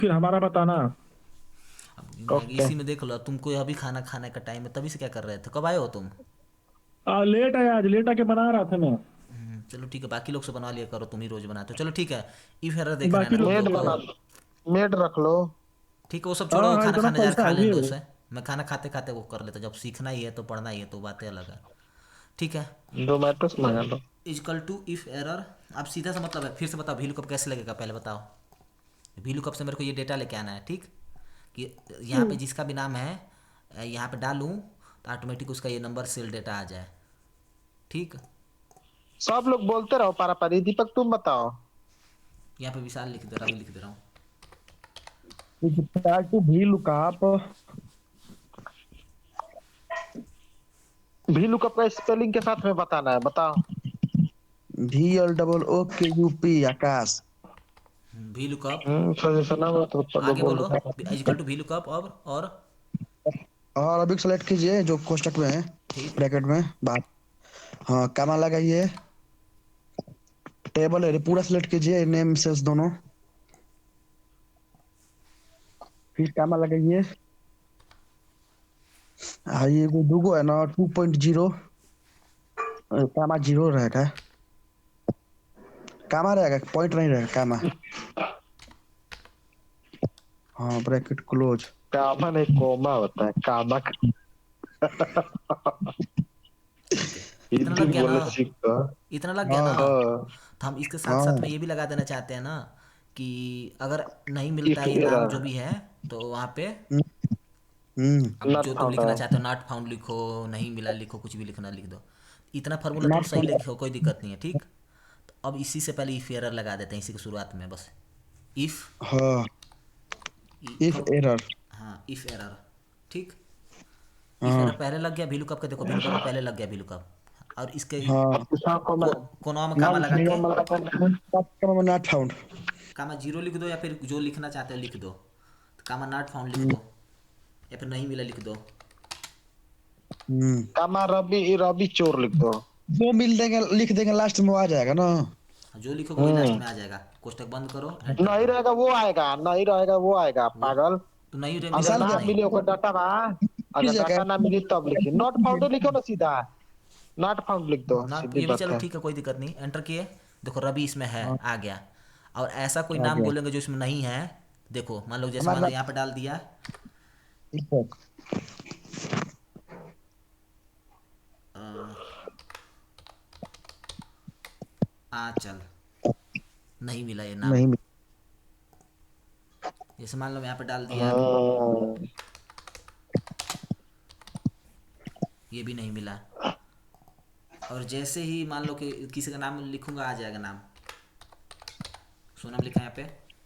फिर हमारा बताना। अब ओके। इसी में देख लो, तुमको अभी खाना खाने का टाइम है, तभी से क्या कर रहे थे, कब आए हो तुम? लेट आया, आज लेट आके बना रहा था मैं। चलो ठीक है, बाकी लोग से बनवा लिया करो, तुम ही रोज बनाते हो। चलो ठीक है, इफ एरर देखना है बाकी ना तुम लोग। मेड लोग को। बना मेड रख लो। ठीक है, वो सब हाँ छोड़ो, हाँ, खाना इतना खाने जा रहे, पैसा खा है लेने भी। दो उससे। मैं खाना खाते खाते वो कर लेता, जब सीखना ही है तो पढ़ना ही है तो बातें अलग है। ठीक है। जोमेटो से मंगा लो। Is equal to if error. अब सीधा सा मतलब है, फिर से बताओ वीलुकअप कैसे लगेगा पहले बताओ। वीलुकअप से मेरे को ये डेटा लेके आना है, ठीक। कि यहाँ पे जिसका भी नाम है, यहाँ पे डालूँ तो ऑटोमेटिक उसका ये नंबर सेल डेटा आ जाए। ठीक। सब लोग बोलते रहो पारा पारी, दीपक तुम बताओ। यहाँ पे विशाल लिख दे रहा, अभी लिख दे रहा हूँ। इक्वल टू भी लुकअप। भी लुकअप का स्पेलिंग के साथ में बताना है, बताओ। VLOOKUP आकाश। वीलुकअप। सजेशन है तो चलो आगे बोल बोलो। दो। इजकल टू वीलुकअप और और अभी सेलेक्ट कीजिए जो कोष्टक में है, ठीक। ब्रैकेट में बात। हाँ, कमा लगाइए। टेबल है पूरा सेलेक्ट कीजिए, नेम सेल्स दोनों। फिर कमा लगाइए। हाँ, ये वो दूगो है ना 2.0, कामा जीरो रहेगा। कामा रहेगा, पॉइंट नहीं रहेगा, कामा। हाँ, ब्रैकेट क्लोज। कामा नहीं कोमा होता है, कामा ठीक है। इतना हिंदी लग गया ना? बोलना सीख तो। इतना लग गया हाँ ना? हाँ। तो हम इसके साथ साथ हाँ। में ये भी लगा देना चाहते हैं ना, कि अगर नहीं मिलता इफ है ये नाम एरर जो भी है, तो वहाँ पे हम्म। हम्म। अब नॉट जो तुम फाउंड लिखना है। चाहते हो, नॉट फाउंड लिखो, नहीं मिला लिखो, कुछ भी लिखना लिख दो। इतना फार्मूला तुम नॉट सही लिखो, कोई दिक्कत नहीं है, ठीक। तो अब इसी से पहले इफ एरर लगा देते हैं, इसी की शुरुआत में बस। इफ हाँ, इफ कब? एरर। हाँ, इफ एरर। ठीक। इफ एरर हाँ। पहले लग गया वीलुकअप का, देखो वीलुकअप का पहले लग गया वीलुकअप, और इसके हाँ, दूसरा कोमा। कोनवा में कामा नॉट लगा के, नॉट फाउंड। कामा जीरो लिख दो, या फिर जो लिखना चाहते हो लिख दो। तो कामा नॉट फाउंड लिख दो, या फिर नहीं मिला लिख दो। हम्म। कामा रवि रवि चोर लिख दो। जो मिल देंगे लिख देंगे, लास्ट में वो आ जाएगा ना। जो लिखोगे वही लास्ट हम्म। में आ जाएगा। कोष्टक बंद करो, एंटर नहीं करो। रहेगा वो आएगा, नहीं रहेगा वो आएगा वो पागल। तो नहीं अगर मिलेगा विशाल तब क्या ना नहीं। मिले ओकर डाटा बा। अगर कीजिएगा? डाटा ना मिले तब लिखिए, नॉट फाउंड लिखो ना सीधा। नॉट फाउंड लिख दो, नॉट, सीधी ये भी बात चलो है। ठीक है, कोई दिक्कत नहीं, एंटर किए। देखो रवि इसमें है, हाँ, आ गया। और ऐसा कोई आ नाम गया बोलेंगे जो इसमें नहीं है। देखो मान लो, जैसे हमारे मान लो पास। यहाँ पे डाल दिया। ठीक है। अ, आंचल। नहीं मिला ये नाम। नहीं मिल। जैसे मान लो यहाँ पे डाल दिया, हाँ। ये भी नहीं मिला। और जैसे ही मान लो कि किसी का नाम लिखूंगा, आ जाएगा नाम। सोनम लिखा है यहाँ पे।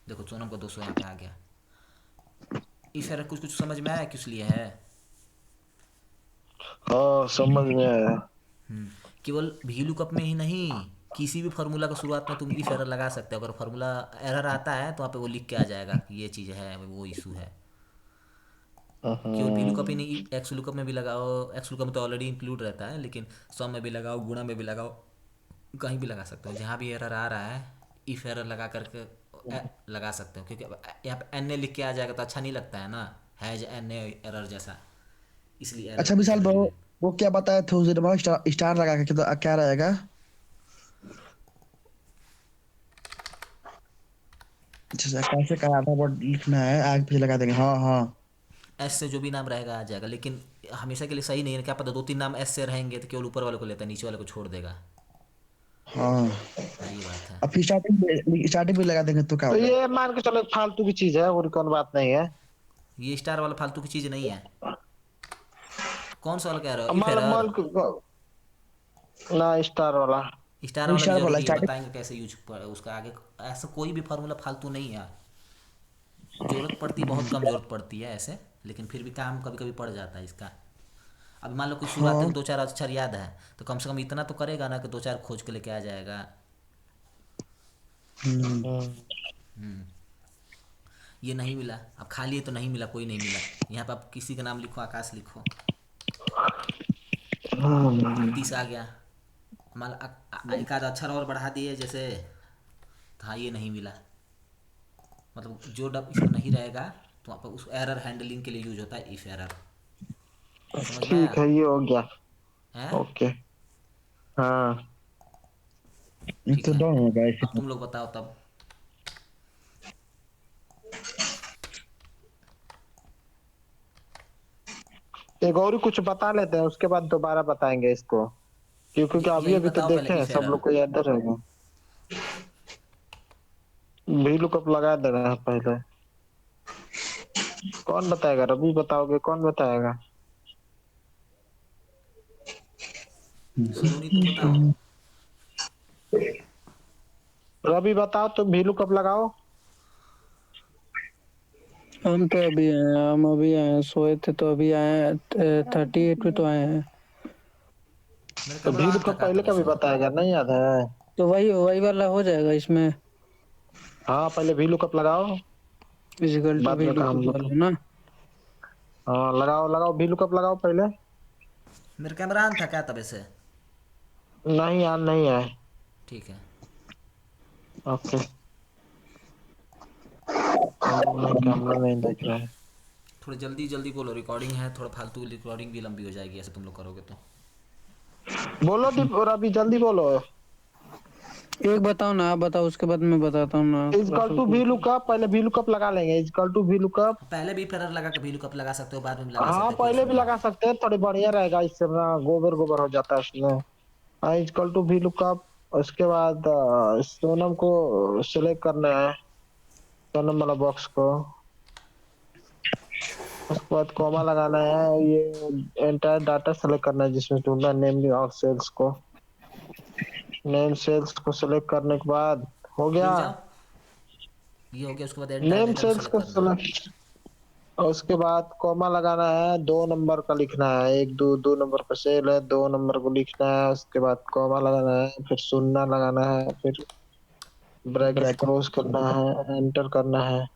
देखो सोनम को 200 यहाँ पे आ गया। इस तरह कुछ कुछ समझ में आया किस लिए है। हाँ, समझ में आया। केवल वीलू कप में ही नहीं, किसी भी फार्मूला का शुरुआत में तुम इफ एरर लगा सकते हो। अगर फार्मूला एरर आता है तो वहाँ पे वो लिख के आ जाएगा कि ये चीज़ है, वो इशू है। केवल वी लुकअप ही हम्म। नहीं, एक्स लुकअप में भी लगाओ। एक्स लुकअप में तो ऑलरेडी इंक्लूड रहता है, लेकिन सम में भी लगाओ, गुणा में भी लगाओ, कहीं भी लगा सकते हो। जहाँ भी एरर आ रहा है, इफ एरर लगा करके लगा सकते हो। क्योंकि अब यहाँ पे एन ए लिख के आ जाएगा तो अच्छा नहीं लगता है ना, हैज एन ए एरर जैसा। इसलिए अच्छा एरर विशाल ज़रूरी ब्रो, है। वो क्या बताया था उस दिन, स्टार स्टार लगा के तो क्या रहेगा? जैसे कैसे कहा था, वर्ड लिखना है आगे पीछे लगा देंगे। हाँ हाँ। एस से जो भी नाम रहेगा आ जाएगा, लेकिन हमेशा के लिए सही नहीं है। क्या पता दो तीन नाम एस से रहेंगे तो केवल ऊपर वाले को लेता है, नीचे वाले को छोड़ देगा। हाँ, हाँ, ये बात है। अब फिर स्टार्टिंग में लगा देंगे तो क्या तो होगा? ये मान के चलो फालतू की चीज है और कौन बात नहीं है। ये स्टार वाला फालतू की चीज़ नहीं है। कौन सा वाला कह रहे हो, अब इफ मान लो एरर? ना स्टार वाला। स्टार वाला भी स्टार वाला जरूरी है, स्टार्टिंग। बताएंगे कैसे यूज उसका आगे। ऐसा कोई भी फार्मूला फालतू नहीं है। ज़रूरत पड़ती है, बहुत कम ज़रूरत पड़ती है ऐसे, लेकिन फिर भी काम कभी कभी पड़ जाता है इसका। अभी मान लो कोई शुरुआत हाँ। तक दो चार अक्षर याद है, तो कम से कम इतना तो करेगा ना कि दो चार खोज के लेके आ जाएगा। हम्म। हम्म। ये नहीं मिला, अब खाली है तो नहीं मिला, कोई नहीं मिला। यहाँ पे आप किसी का नाम लिखो, आकाश लिखो। तीस आ गया। मान लो एक आध अक्षर और बढ़ा दिए जैसे, तो हाँ ये नहीं मिला। मतलब जो डब इसमें नहीं रहेगा तो वहाँ पर उस एरर हैंडलिंग के लिए यूज होता है इफ एरर। समझ में आया? ठीक है, ये हो गया। है? ओके। हाँ। ठीक तो है, डाउन होगा अब ऐसे। तुम लोग बताओ तब। एक और ही कुछ बता लेते हैं, उसके बाद दोबारा बताएंगे इसको, क्योंकि अभी यही अभी तो बताओ पहले देखे हैं, इफ सब एरर। लोग को याद रहेगा। भी लुकअप लगा दे रहे हैं पहले। कौन बताएगा? रवि बताओगे? कौन बताएगा? सलोनी तुम बताओ। रवि बताओ, तुम भी लुकअप लगाओ। हम तो अभी आए हैं, हम अभी आए हैं, सोए थे तो अभी आए हैं, 38 पे तो आए हैं। मेरा तो कैमरा भी ऑन था लुकअप का पहले तभी का भी से? बताएगा, नहीं याद है? तो वही वही वाला हो जाएगा इसमें। हाँ, पहले भी लुकअप लगाओ, फिजिकल टू बाद भी में काम लुकअप बताओ। वाला ना। हाँ, लगाओ लगाओ, भी लुकअप लगाओ पहले। मेरा कैमरा ऑन था क्या तभी से? नहीं यार, नहीं है। ठीक है। ओके। नहीं, कैमरा नहीं देख रहा है। थोड़ी जल्दी जल्दी बोलो, रिकॉर्डिंग है, थोड़ा फालतू रिकॉर्डिंग भी लंबी हो जाएगी ऐसे तुम लोग करोगे तो। बोलो रवि, जल्दी बोलो। एक बताओ ना, आप बताओ उसके बाद मैं बताता हूँ ना। इजकल टू भी लुकअप, पहले भी लुकअप लगा लेंगे। इजकल टू भी लुकअप। पहले भी फेरर लगा के भी लुकअप लगा सकते हो, बाद में भी लगा हाँ, सकते हो, कोई पहले इशू भी नहीं है। लगा सकते हैं, थोड़ी बढ़िया रहेगा, इससे ना गोबर गोबर हो जाता है उसमें। हाँ, इजकल टू भी लुकअप। उसके बाद सोनम को सिलेक्ट करना है, सोनम वाला बॉक्स को। उसके बाद कॉमा लगाना है, ये एंटायर डाटा सेलेक्ट करना है जिसमें ढूंढना नेम और सेल्स को। नेम सेल्स को सिलेक्ट करने के बाद हो रुक गया। जाओ, ये हो गया, उसके बाद एंटायर नेम डेटा को सेल्स सेलेक्ट को करना है। सिलेक्ट, और उसके बाद कॉमा लगाना है, 2 नंबर का लिखना है, एक दो 2 नंबर का सेल है, 2 नंबर को लिखना है। उसके बाद कॉमा लगाना है, फिर शून्य लगाना है, फिर ब्रैकेट ब्रैकेट। क्लोज करना है, एंटर करना है।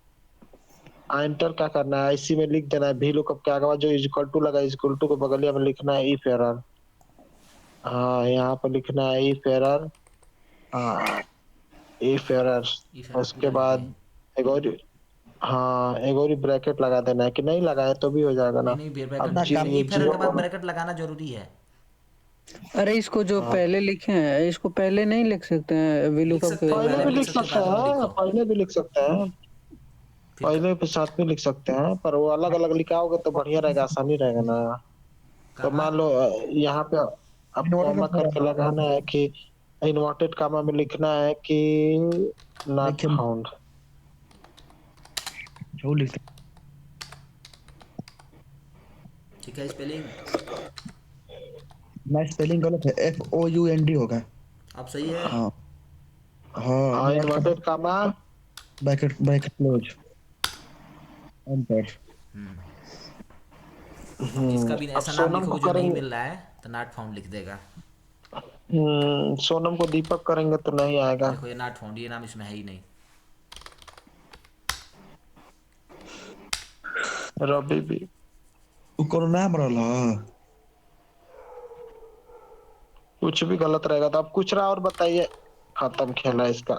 एंटर क्या करना है, इसी में लिख देना है भी लुकअप के आगे बाद जो इक्वल टू लगा, इक्वल टू को बगलिया में लिखना है इफ एरर। हाँ, यहाँ पर लिखना है इफ एरर। हाँ, इफ एरर। ये फेरर उसके पूरा लिख दिए। बाद एक और, हाँ एक और ब्रैकेट लगा देना है, कि नहीं लगाए तो भी हो जाएगा नहीं ना। नहीं, अब ब्रैकेट, अपना काम ई फेरर जीरो के बाद कॉमा। ब्रैकेट लगाना जरूरी है। अरे इसको जो हाँ, पहले लिखे हैं, इसको पहले नहीं लिख सकते हैं वी लिख लुकअप सकते के? हो, पहले पहले भी भी लिख लिख सकते हो, सकते बाद में भी हैं, लिखो। पहले भी लिख सकते हैं। फिर पहले के साथ भी लिख सकते हैं, पर वो अलग अलग लिखाओगे तो बढ़िया रहेगा, आसानी रहेगा ना। तो कहाँ? मान लो यहाँ पे अब इन्वर्टर कॉमा में करके रहा लगाना है कि इन्वर्टेड कॉमा में लिखना है कि नॉट देखिए फाउंड। जो लिखते ठीक है, स्पेलिंग मैं स्पेलिंग गलत है, FOUND होगा। अब सही है। हाँ। हाँ, हाँ, not inverted comma. Bracket bracket close enter. जिसका भी अब ऐसा नाम सोनम को लिखोगे जो नहीं करेंगे। मिल रहा है तो नॉट फाउंड लिख देगा। सोनम को दीपक करेंगे तो नहीं आएगा। देखो ये नॉट फाउंड, ये नाम इसमें है ही नहीं। रवि भी। कोनो नाम रहला। कुछ भी गलत रहेगा तो अब कुछ रहा और बताइए। खत्म खेला इसका।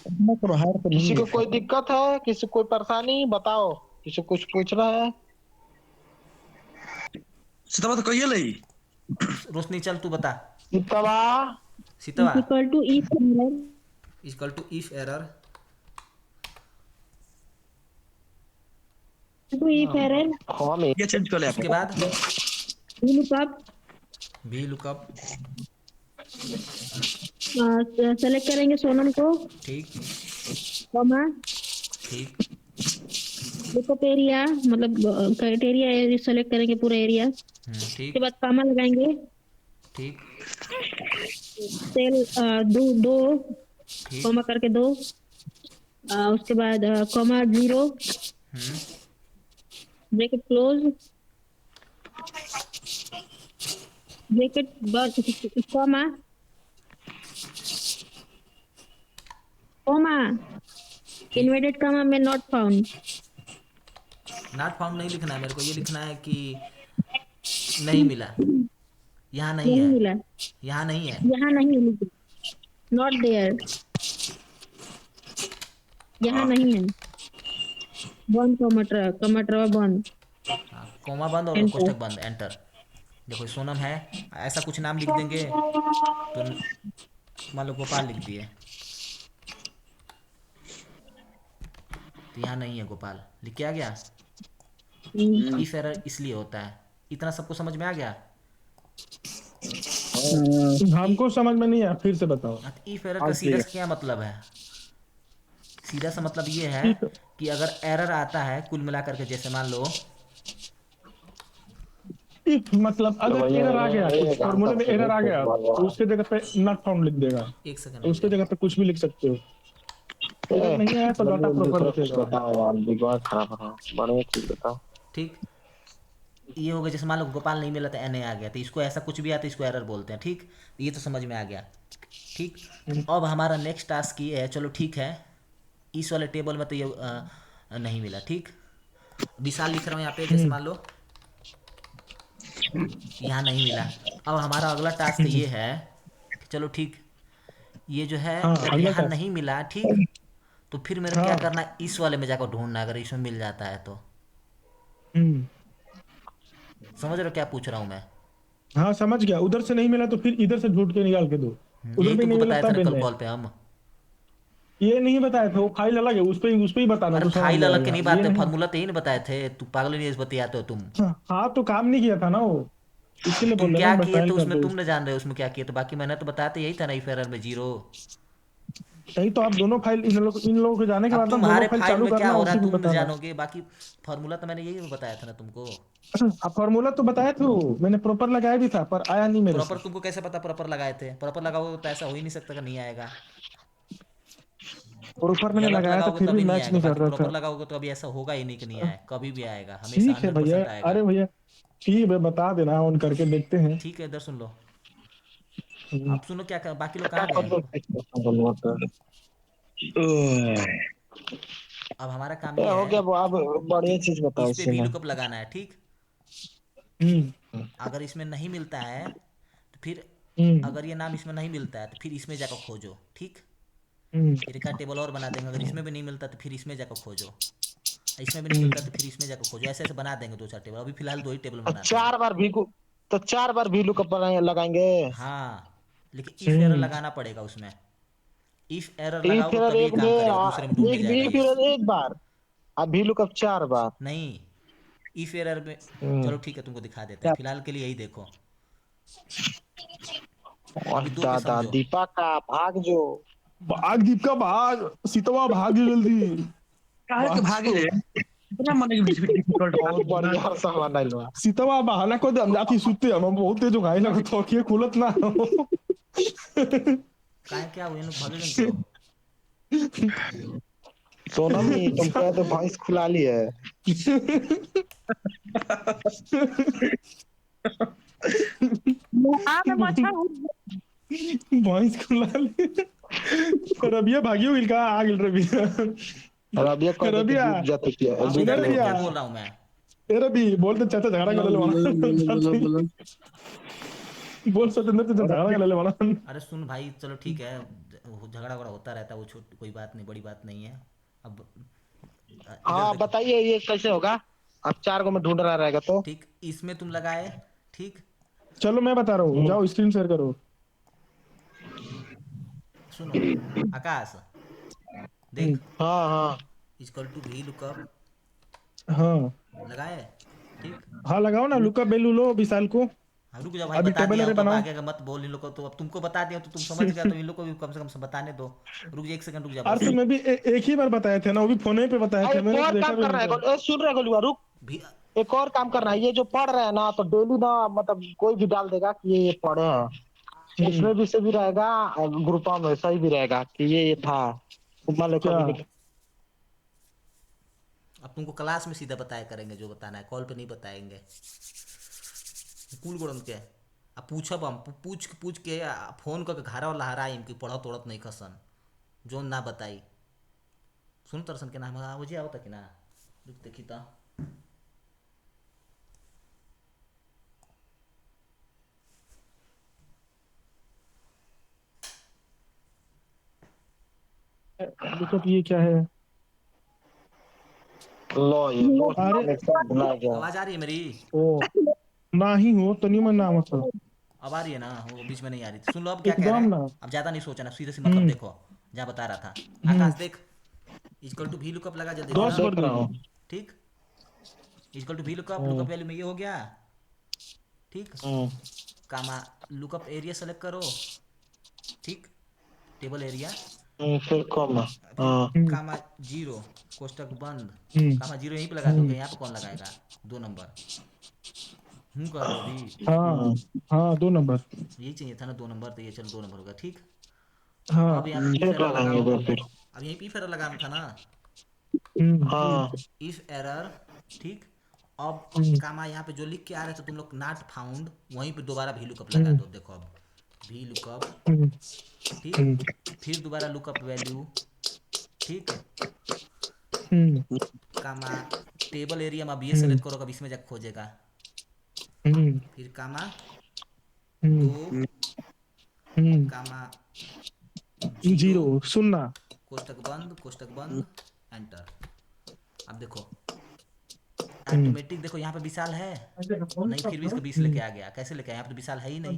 अपना कोनो हार तो किसी नहीं को है। कोई दिक्कत है? किसी को कोई परेशानी बताओ? किसी को कुछ पूछना है? सीता बात कहिए लई। रोशनी चल तू बता। सीतवा। सीतवा। Equal to E error equal to if error. To E error हम ये चेंज कर ले आप। उसके बाद लुकअप भी लुकअप। सेलेक्ट करेंगे सोनम को, ठीक। कॉमा ठीक। लुकअप एरिया मतलब क्राइटेरिया सेलेक्ट करेंगे पूरा एरिया। उसके ठीक। बाद कॉमा लगाएंगे, ठीक। सेल दो दो ठीक। कॉमा करके दो, उसके बाद comma zero, bracket close, bracket comma comma ठीक। इन्वर्टेड कॉमा में नॉट फाउंड। नॉट फाउंड नहीं लिखना है मेरे को, ये लिखना है कि नहीं मिला, यहाँ नहीं नहीं है, मिला, यहाँ नहीं है। यहाँ नहीं, नॉट देयर। यहाँ नहीं है। वन कमटर कमटर वन हाँ, कोमा बंद और एंटर। कोष्टक बंद, एंटर। देखो सोनम है, ऐसा कुछ नाम लिख देंगे तो मान लो गोपाल लिख दिए तो यहाँ नहीं है गोपाल, लिख के आ गया। इफ एरर इसलिए होता है। इतना सबको समझ में आ गया। हमको समझ में नहीं आया, फिर से बताओ। इफ एरर का सीधा सा क्या मतलब है? सीधा सा मतलब ये है कि अगर एरर आता है कुल मिलाकर के, जैसे मान लो इफ मतलब अगर एरर आ गया, कुछ फॉर्मूले में एरर आ गया तो उसके जगह पे नॉट फाउंड लिख देगा, एक सेकंड तो रुक उसके जा। जगह पे कुछ भी लिख सकते हो। एरर नहीं आया तो डाटा प्रॉपर लिखेगा। बताओ यार, दिमाग खराब रहा, बढ़िया चीज बताओ। ठीक, ये हो गया। जैसे मान लो गोपाल नहीं मिला तो एन आ गया, तो इसको ऐसा कुछ भी आता है इसको एरर बोलते हैं। ठीक, ये तो समझ में आ गया। ठीक, अब हमारा नेक्स्ट टास्क ये है, चलो ठीक है, इस वाले टेबल में तो ये नहीं मिला। ठीक, विशाल लिख रहा हूँ यहाँ पे, जैसे मान लो यहाँ नहीं मिला। अब हमारा अगला टास्क ये है कि चलो ठीक, ये जो है हाँ, अगर अगला यहाँ टास्क। नहीं मिला, ठीक, तो फिर मेरे क्या हाँ। करना है, इस वाले में जाकर ढूंढना है, अगर इसमें मिल जाता है तो। हम्म। समझ रहे हो क्या पूछ रहा हूँ मैं? हाँ समझ गया, उधर से नहीं मिला तो फिर इधर से ढूंढ के निकाल के दो। उधर यही भी तुमको नहीं मिला बताया था तब ना कल इनमें। कॉल पे हम। ये नहीं बताया था, वो फाइल अलग है, उस पे ही बताना अरे तो समझ फाइल में आ अलग की गया। नहीं बात ये है, नहीं। फॉर्मूला तो यही नहीं बताए थे, तू पागल नहीं बतियाते हो तुम। हाँ तो काम नहीं किया था ना वो, इसके लिए तुम बोल रहे क्या ना, किए फाइल तो कर उसमें दो। तुम न जान रहे हो उसमें क्या किए, तो बाकी मैंने तो बताया था यही था ना, इफ एरर में जीरो। यही तो, आप दोनों फाइल इन लोगों के जाने के अब बाद ना दोनों तुम्हारे फाइल फाइल चालू में क्या करना, हो रहा उसी है में तुम न बताना। जानोगे, बाकी फार्मूला तो मैंने यही बताया था ना तुमको। अब फॉर्मूला तो बताया था वो, मैंने प्रॉपर लगाया भी था पर आया नहीं मेरे से। प्रॉपर तुमको कैसे पता प्रॉपर लगाए थे? प्रॉपर लगाओगे तो ऐसा हो ही नहीं सकता कि नहीं आएगा। प्रॉपर मैंने गलत लगाया था लगाओगे फिर भी तभी नहीं मैच आएगा, नहीं कर बाकी रहा प्रॉपर था। लगाओगे तो अभी ऐसा होगा ही नहीं कि नहीं आए, कभी भी आएगा, हमेशा ठीक है भैया, 100% आएगा। अरे भैया ठीक है, बता देना, ऑन करके देखते हैं। ठीक है, इधर सुन लो। हम्म। आप सुनो, क्या बाकी लोग क्या कहाँ गए? कर अब हमारा काम ये ये हो है गया वो, अब कि बढ़िया चीज बताओ इस पे इसी भी में। लुकअप लगाना है। ठीक, हम्म। अगर इसमें नहीं मिलता है तो फिर, हम्म। अगर ये नाम इसमें नहीं मिलता है तो फिर इसमें जाकर खोजो। ठीक, हम्म। फिर एक आध टेबल और बना देंगे, अगर इसमें भी नहीं मिलता तो फिर इसमें जाकर खोजो, इसमें भी नहीं मिलता तो फिर इसमें जाकर खोजो, ऐसे ऐसे बना देंगे दो चार टेबल। अभी फिलहाल दो ही टेबल और बनाते हैं। चार बार भी लुकअप लगाएंगे। हाँ, लेकिन इफ एरर हम्म। लगाना पड़ेगा उसमें। इफ एरर ई लगाओगे फिर तभी ये एक काम करेगा, दूसरे में ढूंढने एक भी जाएगा ये। फिर एक बार, अब भी लुकअप चार बार। नहीं, इफ एरर में, हम्म। चलो ठीक है तुमको दिखा देते हैं, फिलहाल के लिए यही देखो। और अभी दो पे दादा समझो। दीपा का भाग जो। भाग दीपिका भाग, सीतवा भाग जल्दी। काहे के भाग भागे जो। रे, इतना मन डिफिकल्ट बहुत बढ़िया सामान आइल बा। सीतवा बहाना को दे, हम जाती सुते, हम बहुत तेज घाई लगा तो अखिए खुलत ना हो। काहे क्या हुआ, इन लोग भागेंगे क्यों? सोनम ही तुम कहे तो भैंस खुला ली है। भैंस खुला ले। रबिया भागियो गिल का आ गिल रबिया। रबिया कह दे कि रबिया डूब जाते क्या हाँ सुन इधर डूबते देखो रबिया, क्या नहीं। बोल रहा हूँ मैं। ए रवि बोल तो चाचा झगड़ा कर ले बोलो बोलो बोलो वाला। बोलो। बोल सतेंद्र चाचा झगड़ा कर ले वाला। अरे सुन भाई, चलो ठीक है, झगड़ा वगड़ा होता रहता है, वो छोट कोई बात नहीं, बड़ी बात नहीं है। अब इधर हाँ देखो। बताइए ये कैसे होगा। अब चार को में ढूंढ रहा रहेगा तो। ठीक, इसमें तुम लगाए। ठीक, चलो मैं बता रहा हूँ, जाओ स्क्रीन शेयर करो। सुनो आकाश, देख, हाँ हाँ। इजकल टू भी लुकअप हाँ लगाए। ठीक, हाँ लगाओ ना, लुका बेलू लो विशाल को। हाँ रुक जाओ भाई, अभी बता टेबल दिया अरे हूँ तो अब बनाओ। आगे का मत बोल इन लोग को, तो अब तुमको बता दिया हूं तो तुम समझ गए, तो इन लोग को भी कम से कम बताने दो। रुक जा, एक सेकंड रुक जा और बस। तो मैं भी एक ही बार बताए थे ना, वो भी फोने पे बताए थे, एक मैंने तो और देखा काम भी करना नहीं है था। सुन रहे गोलुआ रुक। भी एक और काम करना है, ये जो पढ़ रहे हैं ना तो डेली ना, मतलब कोई भी डाल देगा कि ये पढ़े हैं, इसमें भी से भी रहेगा और ग्रुपा में सही भी रहेगा कि ये था। मान लो क्या? कभी भी। अब तुमको क्लास में सीधा बताया करेंगे, जो बताना है कॉल पे नहीं बताएंगे। कुल गोड़न के अब पूछब हम, पूछ पूछ के फोन करके घरा वाला हराइम कि पढ़त तोड़त नहीं खसन, जो ना बताई। सुन तरसन के नाम आवजे आवता कि ना, रुक देखी तो। लुकअप ये क्या है? लो ये लो अरे भुला गया। आवाज आ रही है मेरी? ओ ना ही हो तो नहीं मना मतलब अब आ रही है ना? वो बीच में नहीं आ रही थी। सुन लो अब क्या कह रहा एकदम है। ना। अब ज़्यादा नहीं सोचना, सीधे से मतलब हम्म देखो। जहाँ बता रहा था हम्म आकाश, देख इक्वल टू वी लुकअप लगा जल्दी से हाँ ना। 10 कर देख रहा देगी। हूँ। ठीक, equal to V lookup, hmm, lookup value में ये हो गया। ठीक, hmm, comma lookup area select करो। ठीक, टेबल एरिया। फिर कॉमा। फिर हाँ कामा जीरो, कोष्टक बंद। हम्म कामा जीरो यहीं पे लगा दोगे, हम्म यहाँ पे कौन लगाएगा? 2 नंबर। कह रहे हो अभी? हाँ हाँ 2 नंबर। यही चाहिए था ना 2 नंबर, तो ये चलो 2 नंबर होगा। ठीक, हाँ अब यहाँ पे इफ फिर एरर लगाएंगे लगाओ। इधर फिर। अब यहीं पे इफ एरर लगाना था ना। हाँ इफ एरर। ठीक, अब हम्म कामा यहाँ पे जो लिख के आ रहे थे तुम लोग नॉट फाउंड, वहीं पे दोबारा भी लुकअप लगा हम्म दो। देखो अब भी लुकअप। हम्म ठीक, हम्म फिर दोबारा लुकअप वैल्यू। ठीक, हम्म कामा टेबल एरिया में अब ये हम्म सेलेक्ट करो, कब इसमें जाकर खोजेगा। हम्म फिर कामा हम्म 2, हम्म कामा जीरो, जीरो सुनना। कोष्टक बंद, एंटर। अब देखो हम्म ऑटोमेटिक, देखो यहाँ पे विशाल है। नहीं, फिर भी इसको 20 लेके हम्म आ गया। कैसे लेके आया? यहाँ पे तो विशाल है ही नहीं।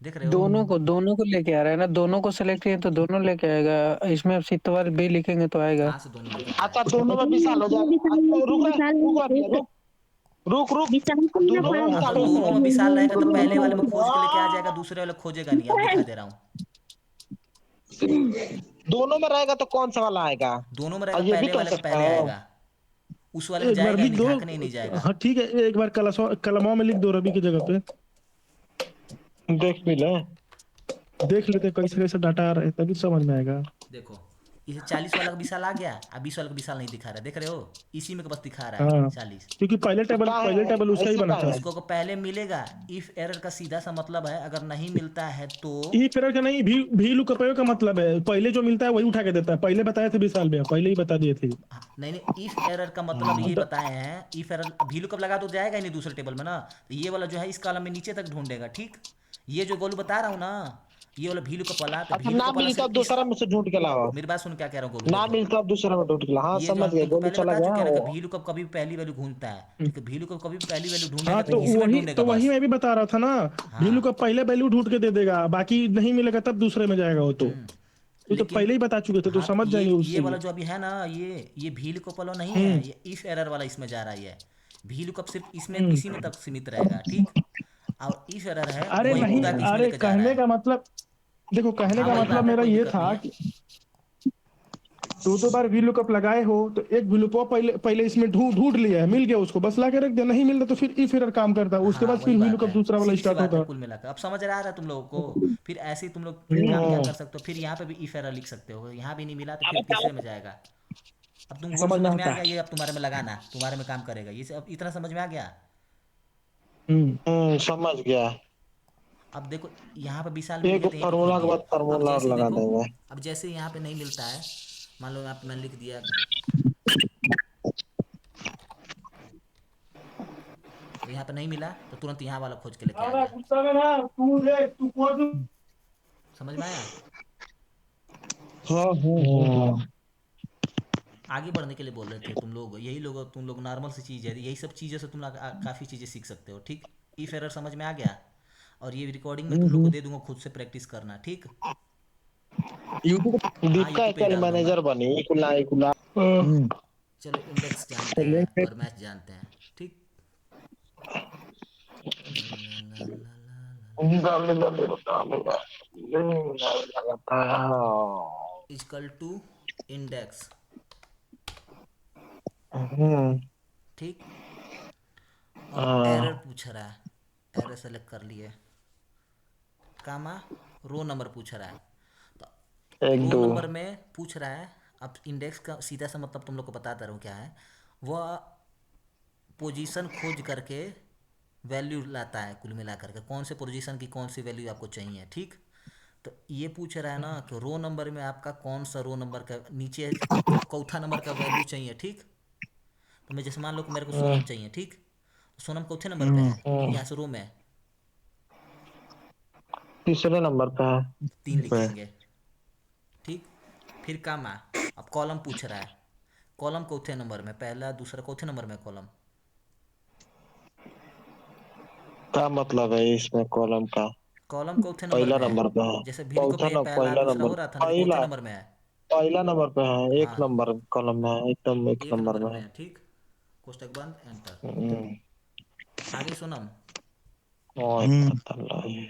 देख रहे हो? दोनों को लेके आ रहा है ना, दोनों को सेलेक्ट किए तो दोनों लेके आएगा। इसमें अब सितवार भी लिखेंगे तो आएगा। कहाँ से दोनों लेके आ रहा अच्छा है? दोनों में विशाल हो जाएगा। विशाल अच्छा, रुक रहा विशाल रुक रहा रुक रुक रुक। विशाल को ना दोनों में पास हाँ तो विशाल हो दोनों में विशाल रहेगा तो पहले वाले में खोज के लेके आ जाएगा, जाएगा। दूसरे वाले खोजेगा नहीं। अब दिखा दे रहा हूँ। दोनों में रहेगा तो कौन सा वाला आएगा? दोनों में और रहेगा, ये भी पहले तो हो वाले का सकता पहले है। आएगा। उस वाले में एक बार जाएगा ही लिख नहीं, दो। झांकने ही नहीं जाएगा। हाँ ठीक है, एक बार कलमों में लिख दो रवि की जगह पे। देख भी ले। देख लेते कैसे कैसे डाटा आ रहा है तभी समझ में आएगा। देखो, इसे 40 वाला का विशाल आ गया, अब 20 वाला का विशाल नहीं दिखा रहा है। देख रहे हो? इसी में का बस दिखा रहा है हाँ 40। क्योंकि का पहले है टेबल उसका ही ऐसा बना का था। है। इसको को पहले मिलेगा। इफ एरर का सीधा सा मतलब है, अगर नहीं मिलता है तो। ई फिर का नहीं, भी लुकअप का मतलब है पहले जो मिलता है वही उठा के देता है। पहले बताए थे विशाल भैया, पहले ही बता दिए थे। हाँ, नहीं नहीं, इफ एरर का मतलब ये तो बताए हैं। इफ एरर भी लुकअप लगा तो जाएगा ही नहीं दूसरे टेबल में ना, तो ये वाला जो है इस कॉलम में नीचे तक ढूंढेगा। ठीक, ये जो गोलू बता रहा हूँ ना, ये वाला भी लुकअप वाला, तो अच्छा भी ना लुकअप वाला मिलता सिर्फ इस। दूसरा में से ढूंढ के लाओ। मेरी बात सुन, क्या कह रहा हूँ गोलू, ना देखो। मिलता दूसरा में ढूंढ के लाओ। हाँ ये जो समझ हम गया, तुमको गोलू पहले चला बता गया चुके हैं ना कि वो। भी लुकअप कभी पहली वैल्यू ढूंढता है, तो भी लुकअप कभी पहली वैल्यू हाँ ढूंढेगा तो तो इसमें वही ढूंढेगा तो वही बस। मैं भी बता रहा था ना। भी हाँ। लुकअप पहले वैल्यू ढूंढ के दे देगा, बाकी नहीं मिलेगा तब दूसरे में जाएगा वो तो। हम्म, ये तो लेकिन पहले ही बता चुके थे तो हाँ, तो समझ जाएंगे ये उससे वाला ही। जो अभी है ना, ये भी लुकअप वाला नहीं है, हम्म ये इफ एरर वाला इसमें जा रहा है। ये भी लुकअप सिर्फ इसमें हम्म इसी में तक सीमित रहेगा। ठीक, और इफ एरर है अरे वही नहीं, कूदा के इसमें अरे लेके जा रहा कहने है। का मतलब, देखो कहने हाँ का वही मतलब बात है, मेरा कोई ये दिक्कत नहीं था है। कि 2 बार वी लुकअप लगाए हो तो एक वी लुकअप पहले पहले इसमें ढूंढ ढूंढ लिया है, मिल गया उसको बस ला के रख दिया। नहीं मिलता तो फिर इफ एरर काम करता है, उसके हाँ बाद वही फिर वी बात लुकअप है, दूसरा वाला सीधी सी स्टार्ट बात है। होता कुल मिलाकर अब समझ आ रहा है तुम लोगों को। फिर ऐसे ही तुम लोग काम क्या हम्म, कर सकते हो, फिर यहाँ पे भी इफ एरर लिख सकते हो। यहाँ भी नहीं मिला तो फिर तीसरे में जाएगा। अब तुम गोलू समझ में समझ में आ आता गया, है। ये अब तुम्हारे में लगाना, तुम्हारे में काम करेगा ये। अब इतना समझ में आ गया। हम्म समझ गया। अब देखो, यहाँ पे विशाल मिल एक गया तो यहीं पे खोज फार्मूला के दिया। बाद अब फार्मूला और जैसे ही लगा देखो, देंगे। अब जैसे ही यहाँ पे नहीं मिलता है, मान लो यहाँ पे मैंने लिख दिया, तो यहाँ पे नहीं मिला तो तुरंत यहाँ वाला खोज के लेके आ गया। समझ में आया? हाँ हाँ। आगे बढ़ने के लिए बोल रहे थे तुम लोग, यही लोग, तुम लोग नॉर्मल सी चीज़ है, यही सब चीज़ें से तुम लोग काफ़ी चीज़ें सीख सकते हो। ठीक, इफ एरर समझ में आ गया। और ये रिकॉर्डिंग में तुम लोग को दे दूंगा, खुद से प्रैक्टिस करना। ठीक, यूट्यूब। हाँ दीपिका यूट्यूब पे ही एक्चुअल डाल दूंगा। मैनेजर बनी इकुला इकुला। चलो इंडेक्स जानते हैं और मैच जानते हैं। ठीक, इजकल टू इंडेक्स। ठीक, अब एरर पूछ रहा है, एरर सेलेक्ट कर लिए। कामा रो नंबर पूछ रहा है, तो एक रो दो। नंबर में पूछ रहा है। अब इंडेक्स का सीधा सा मतलब तुम लोग को बताता रहूँ क्या है। वह पोजीशन खोज करके वैल्यू लाता है, कुल मिला करके कौन से पोजीशन की कौन सी वैल्यू आपको चाहिए। ठीक, तो ये पूछ रहा है ना कि रो नंबर में आपका कौन सा रो नंबर का नीचे चौथा नंबर का वैल्यू चाहिए। ठीक, तो मैं जैसे मान लो कि मेरे को सोनम चाहिए। ठीक, तो सोनम चौथे नंबर पे है यहाँ से रो में, तीसरे नंबर पे है। 3 लिखेंगे। ठीक, फिर कामा, अब कॉलम पूछ रहा है, कॉलम चौथे नंबर में, पहला दूसरा चौथे नंबर में कॉलम। क्या मतलब है इसमें कॉलम का? कॉलम चौथे नंबर पहला में है। नंबर पे है। जैसे भिलको पे पहला पहला दूसरा नंबर, हो रहा था ना, जो चौथे पहला नंबर में है। पहला नंबर पे है, एक हाँ, नंबर कॉलम में है, एकदम एक एक नंबर नंबर में में है। है, ठीक। कोष्टक बंद, एंटर। हम्म, आगे सोनम। ओए हम्म पता नहीं।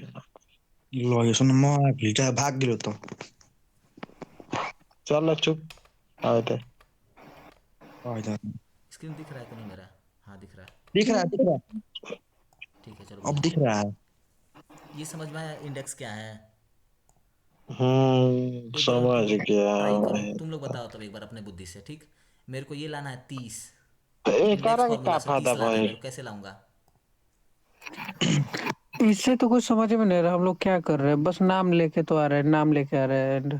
लोकेशन में भिजा भाग गेलो तो चल चुप आए थे। आ जा। स्क्रीन दिख रहा है कि नहीं मेरा? हाँ दिख रहा है। दिख रहा है, दिख रहा है। ठीक है, चलो अब बोलो। दिख रहा है। ये समझ में आया इंडेक्स क्या है? एक बार और समझ गया ट्राई करो, मैं। तुम लोग बताओ तब एक बार अपने बुद्धि से, ठीक। मेरे को ये लाना है 30। तो एक इंडेक्स के फार्मूला क्या से फायदा 30 लाना है भाई? मेरे को, कैसे लाऊंगा? इससे तो कुछ समझ में नहीं रहा, हम लोग क्या कर रहे हैं, बस नाम लेके तो आ रहे हैं, नाम लेके आ रहे हैं and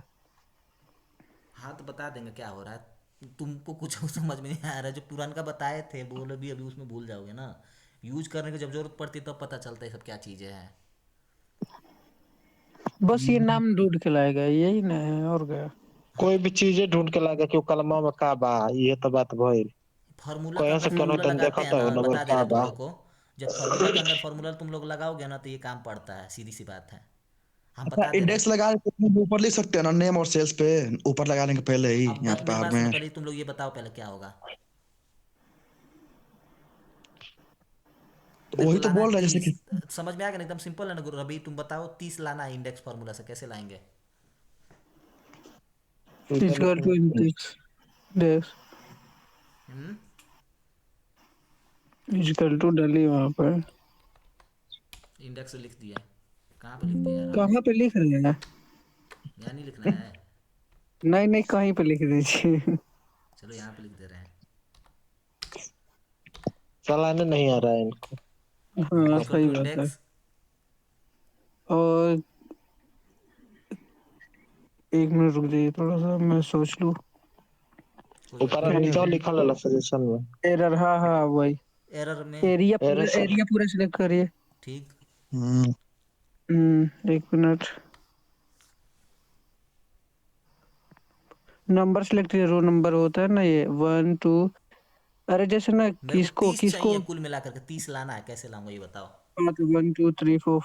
हाँ तो बता देंगे क्या हो रहा है। तुमको कुछ समझ में नहीं आ रहा है, जो पुरान का बताए थे वो लोग भी अभी उसमें भूल जाओगे ना। यूज करने की जब जरूरत पड़ती है तब पता चलता है सब क्या चीज़ें हैं। बस ये नाम ढूंढ के लाएगा, यही ना है और क्या। कोई भी चीजें ढूंढ के लाएगा कि कलमा में का बा, ये तो बात भइल। फार्मूला के कहीं अंदर से कोनो फार्मूला तन लगाते देखा हैं तो ना, लगो बता दे का रहे तुम बा। लोग को। जब फार्मूला के अंदर फार्मूला तुम लोग लगाओगे ना तो ये काम पड़ता है, सीधी सी बात है। हम अच्छा, बता दे रहे इंडेक्स हैं। लगा के तुम ऊपर लिख सकते हो ना, नेम और सेल्स पे ऊपर लगाने के पहले ही अब यहाँ पे मेरी बाहर बात में। सुनो, पहले तुम लोग ये बताओ पहले क्या होगा। मेरे को वही तो लाना है बोल रहा है जैसे 30। कि समझ में आ गया ना? एकदम सिंपल है ना गुरु रवि, तुम बताओ 30 लाना है इंडेक्स फार्मूला से, कैसे लाएंगे? Equal to index dex hmm. Equal to डाली वहां पर। इंडेक्स लिख दिया। कहाँ पे लिख दिया यार हमने? कहाँ पे लिख रहे हैं? यहाँ नहीं लिखना है। नहीं नहीं, कहीं पे लिख दीजिए। चलो यहाँ पे लिख दे रहे हैं। चलाने नहीं आ रहा है इनको। हाँ इक्वल सही टू बात है। इंडेक्स। और एक मिनट रुक जाइए, थोड़ा सा मैं सोच लूँ। कोई बात ऊपर नहीं। नीचे लिखल है सजेशन में। एरर, हाँ हाँ वही। एरर में। अरे सर, एरिया पूरा सिलेक्ट करिए। ठीक। हम्म एक मिनट। नंबर सिलेक्ट कीजिए, रो नंबर होता है ना ये 1 2। अरे जैसे ना मेरे को किसको 30 किसको। चाहिए कुल मिला करके, 30 लाना है, कैसे लाऊंगा ये बताओ। 1 2 3 4।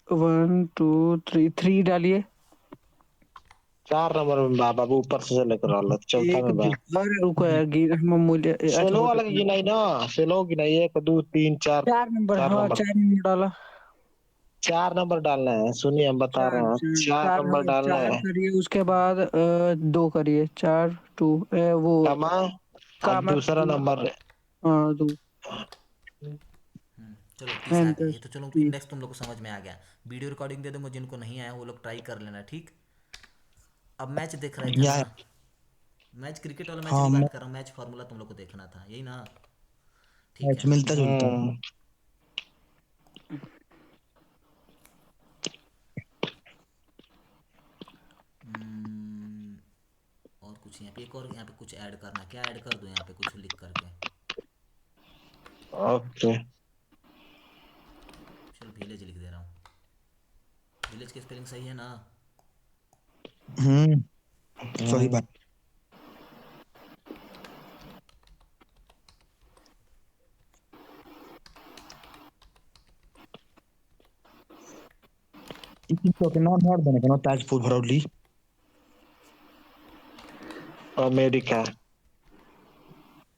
1 2 3 डालिए। 4 नंबर में बा बाबू, ऊपर से लेकर रहा चौथा एक में बा। दो, अरे रुको यार, हम मूल्य अच्छा सेलो हो वाला गया। गिनाई ना, सेलो गिनाई 1 2 3 4। 4 नंबर, चार हाँ नंबर 4 नंबर डाला। 4 नंबर डालना है, सुनिए हम बता चार रहे हैं, चार चार चार, नंबर हाँ डालना 4 है। करिए, उसके बाद 2 करिए, 4 2 वो कमा, अब कामत दूसरा 2। नंबर। हाँ 2। चलो 30 आ गया एंटर ये तो, चलो 30। इंडेक्स तुम लोग को समझ में आ गया। वीडियो रिकॉर्डिंग दे दूंगा, जिनको नहीं आया वो लोग ट्राई कर लेना, ठीक। अब मैच देख रहे थे ना? या मैच क्रिकेट वाला मैच हाँ, नहीं बात कर रहा हूँ, मैच फार्मूला तुम लोग को देखना था, यही ना? ठीक मैच है। मिलता जुलता। हम्म, हम्म, और कुछ यहाँ पे, एक और यहाँ पे कुछ ऐड करना है, क्या ऐड कर दूँ यहाँ पे कुछ लिख करके? ओके। चलो विलेज लिख दे रहा हूँ। विलेज की स्पेलिंग सही है ना? हम्म सही बात। इसी के नाम और बने ना ताजपुर भरौली। अमेरिका।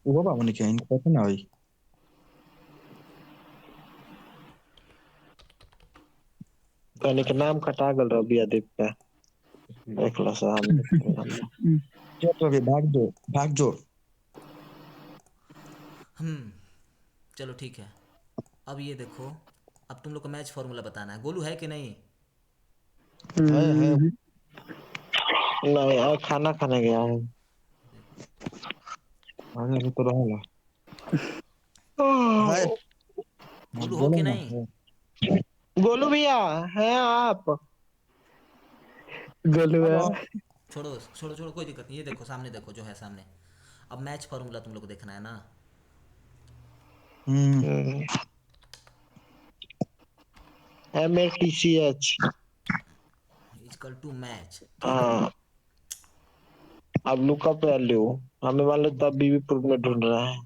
वो बाबू ने क्या इनको पता ना भाई। कहने के गुरुद्वारा। नाम कटा गल रहा अदीप का। देख लो साहब। जो तो अभी भाग दो, भाग जो। चलो ठीक है। अब ये देखो, अब तुम लोग को मैच फार्मूला बताना है। गोलू है कि नहीं? है नहीं, और खाना खाने गया हूँ। आगे अभी तो रहेगा। है। हाँ, गोलू हो बोलो कि ना नहीं? है। गोलू भैया हैं आप? गलुआ। हेलो। छोड़ो छोड़ो छोड़ो, कोई दिक्कत नहीं, ये देखो सामने, देखो जो है सामने। अब मैच फार्मूला तुम लोग को देखना है ना? हम्म MATCH। इजकल टू मैच, ठीक। हाँ अब लुकअप वैल्यू हमें मान लो तब बीबी प्रूफ में ढूंढ रहा है।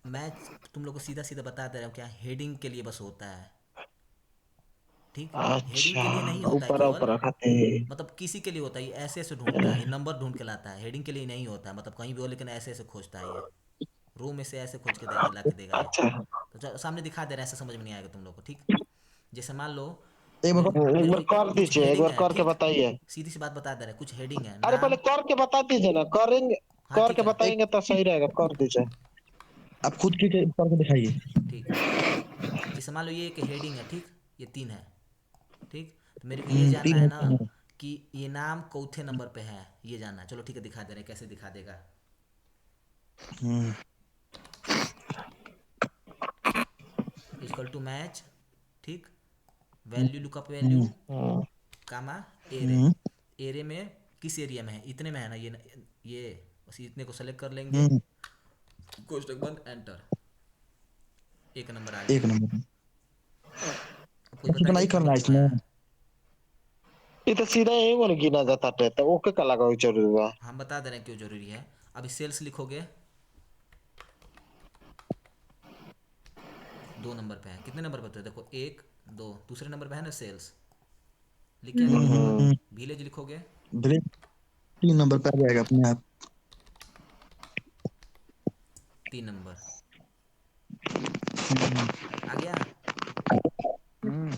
मैं तुम लोग को सीधा सीधा बता दे रहा हूँ क्या, हेडिंग के लिए बस होता है, ठीक। हेडिंग अच्छा, के लिए नहीं होता है ऊपर केवल, ऊपर रखाते हैं। मतलब किसी के लिए होता है, ये ऐसे ऐसे ढूंढता है, ये नंबर ढूंढ के लाता है, हेडिंग के लिए नहीं होता है, मतलब कहीं भी हो लेकिन ऐसे ऐसे खोजता है ये, रो में से ऐसे खोज के ला के देगा ये। अच्छा, तो सामने दिखा दे रहे हैं, ऐसे समझ में नहीं आएगा तुम लोग को, ठीक। जैसे मान लो एक मेरे बार को एक मेरे बार को कर कुछ दीजिए, एक हेडिंग बार है, करके ठीक। बताइए। सीधी सी बात बता दे रहे हैं, कुछ हेडिंग है, अरे पहले नाम। करके बता दीजिए ना, करेंगे। हाँ ठीक करके है, एक बताएंगे तो सही रहेगा, कर दीजिए। आप खुद की करके दिखाइए। ठीक। जैसे मान लो ये एक हेडिंग है, ठीक, ये 3 है, ठीक। तो मेरे को ये जानना तीन है ना होते हैं। कि ये नाम चौथे नंबर पे है, ये जानना है। चलो ठीक है, दिखा दे रहे हैं, कैसे दिखा देगा। हम्म इक्वल टू मैच, ठीक, वैल्यू लुकअप वैल्यू, हम्म हम्म, कामा, एरे। हम्म एरे में किस एरिया में है, इतने में है ना, ये बस इतने को सेलेक्ट कर लेंगे, हम्म कोष्टक बंद, एंटर, एक नंबर आ गया। एक नंबर। अब कोई बस इतना बताइए ही कितना करना है हुआ इसमें। है। ये तो सीधा यही वो गिना जाता है, तो ओके का लगा जरूरी हुआ। हम बता दे रहे हैं क्यों ज़रूरी है। अभी सेल्स लिखोगे, 2 नंबर पे है, कितने नंबर पे होते हैं देखो, 1 2, दूसरे नंबर पे है ना सेल्स, लिख के आ गया हम्म। विलेज। हम्म विलेज लिखोगे, ब्रेक 3 नंबर पे आ जाएगा अपने आप। 3 नंबर हम्म आ गया। हम्म